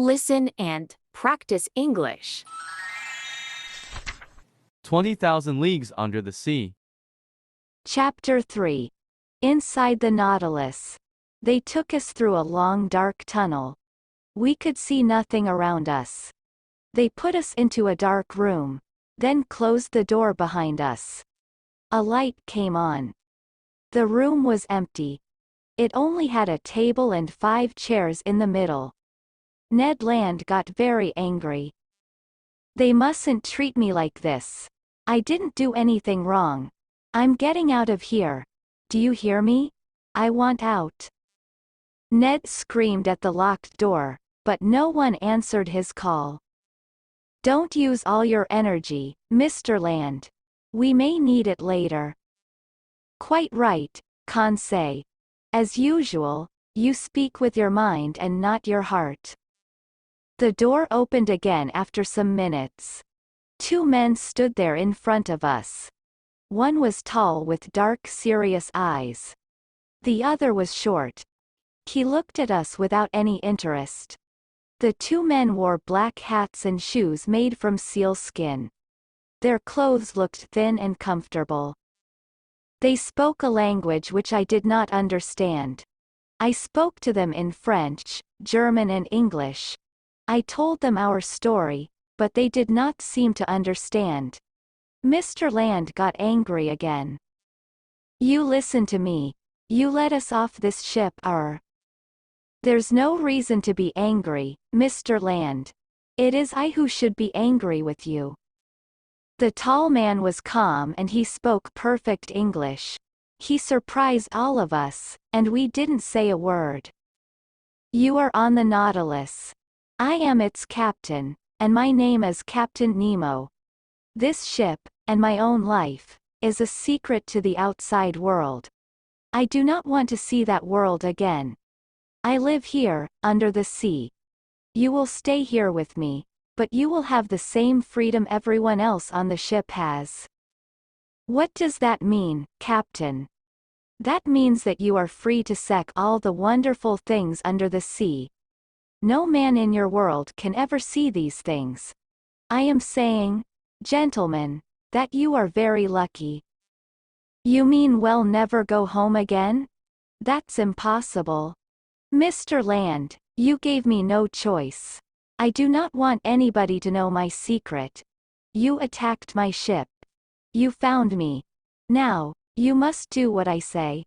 Listen and practice English. 20,000 Leagues Under the Sea. Chapter 3. Inside the Nautilus. They took us through a long dark tunnel. We could see nothing around us. They put us into a dark room, then closed the door behind us. A light came on. The room was empty. It only had a table and 5 chairs in the middle. Ned Land got very angry. They mustn't treat me like this. I didn't do anything wrong. I'm getting out of here. Do you hear me? I want out. Ned screamed at the locked door, but no one answered his call. Don't use all your energy, Mr. Land. We may need it later. Quite right, Conseil. As usual, you speak with your mind and not your heart. The door opened again after some minutes. 2 men stood there in front of us. One was tall with dark serious eyes. The other was short. He looked at us without any interest. The 2 men wore black hats and shoes made from seal skin. Their clothes looked thin and comfortable. They spoke a language which I did not understand. I spoke to them in French, German and English. I told them our story, but they did not seem to understand. Mr. Land got angry again. You listen to me. You let us off this ship. There's no reason to be angry, Mr. Land. It is I who should be angry with you. The tall man was calm and he spoke perfect English. He surprised all of us, and we didn't say a word. You are on the Nautilus. I am its captain, and my name is Captain Nemo. This ship, and my own life, is a secret to the outside world. I do not want to see that world again. I live here, under the sea. You will stay here with me, but you will have the same freedom everyone else on the ship has. What does that mean, Captain? That means that you are free to see all the wonderful things under the sea. No man in your world can ever see these things. I am saying, gentlemen, that you are very lucky. You mean we'll never go home again? That's impossible. Mr. Land, you gave me no choice. I do not want anybody to know my secret. You attacked my ship. You found me. Now, you must do what I say.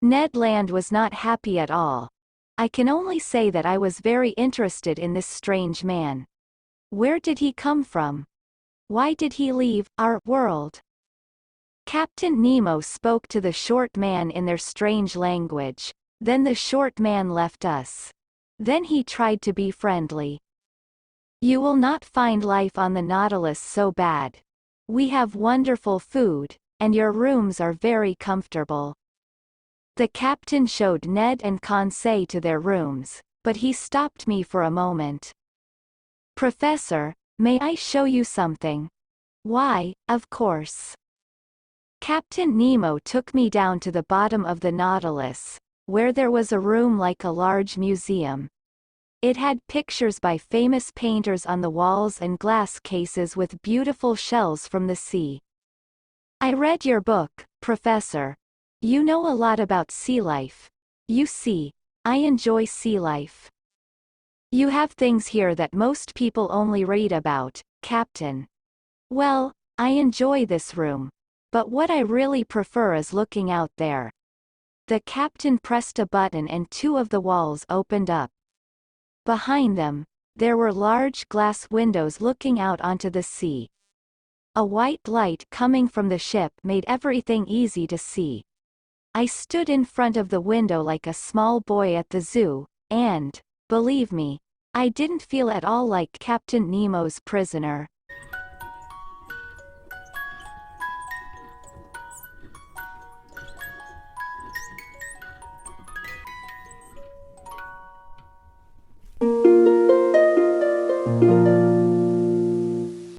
Ned Land was not happy at all. I can only say that I was very interested in this strange man. Where did he come from? Why did he leave our world? Captain Nemo spoke to the short man in their strange language. Then the short man left us. Then he tried to be friendly. You will not find life on the Nautilus so bad. We have wonderful food, and your rooms are very comfortable. The captain showed Ned and Conseil to their rooms, but he stopped me for a moment. Professor, may I show you something? Why, of course. Captain Nemo took me down to the bottom of the Nautilus, where there was a room like a large museum. It had pictures by famous painters on the walls and glass cases with beautiful shells from the sea. I read your book, Professor. You know a lot about sea life. You see, I enjoy sea life. You have things here that most people only read about, Captain. Well, I enjoy this room. But what I really prefer is looking out there. The captain pressed a button and 2 of the walls opened up. Behind them, there were large glass windows looking out onto the sea. A white light coming from the ship made everything easy to see. I stood in front of the window like a small boy at the zoo, and, believe me, I didn't feel at all like Captain Nemo's prisoner.